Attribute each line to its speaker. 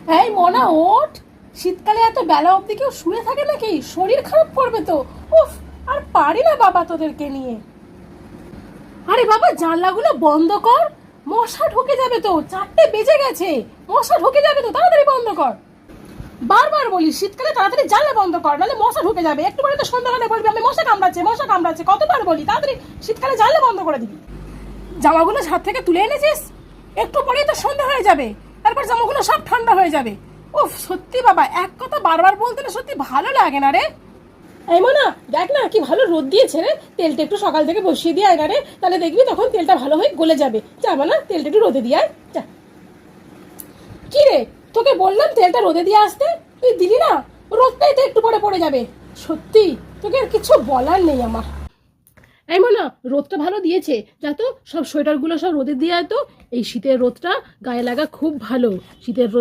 Speaker 1: এই মনা ওঠ, শীতকালে এত বেলা অবধি কেউ শুয়ে থাকে নাকি? শরীর খারাপ করবে তো। উফ, আর পারি না বাবা তোদেরকে নিয়ে। আরে বাবা জানলাগুলো বন্ধ কর, মশা ঢুকে যাবে তো। 4টে বেজে গেছে, মশা ঢুকে যাবে তো, তাড়াতাড়ি বন্ধ কর। বারবার বলি শীতকালে তাড়াতাড়ি জানলা বন্ধ কর, নাহলে মশা ঢুকে যাবে। একটু পরে তো সন্ধ্যাবেলা বলবি আমি মশা কামড়াচ্ছে মশা কামড়াচ্ছে, কতবার বলি তাড়াতাড়ি শীতকালে জানলা বন্ধ করে দিবি। জামাগুলো ছাদ থেকে তুলে এনেছিস, একটু পরেই তো সন্ধ্যা হয়ে যাবে, তারপর জামাগুলো সব ঠান্ডা হয়ে যাবে। উফ, সত্যি বাবা এক কথা বারবার বলতে না সত্যি ভালো লাগে না রে। এই মনা দেখ না কি ভালো রোদ দিয়েছে রে, তেলটা একটু সকাল থেকে বসিয়ে দিয়ে আয় না রে, তাহলে দেখবি তখন তেলটা ভালো হয়ে গলে যাবে। যাবা না, তেলটা একটু রোদে দিয়ে আয় যা। কি রে, তোকে বললাম তেলটা রোদে দিয়ে আসতে, তুই দিলি না। রোদটাই তো একটু পরে পড়ে যাবে। সত্যি তোকে আর কিছু বলার নেই আমার। এই মনা রোদটা ভালো দিয়েছে, যা তো সব সোয়েটারগুলো সব রোদে দিয়ে আয় তো। এই শীতের রোদটা গায়ে লাগা খুব ভালো। শীতের রোদ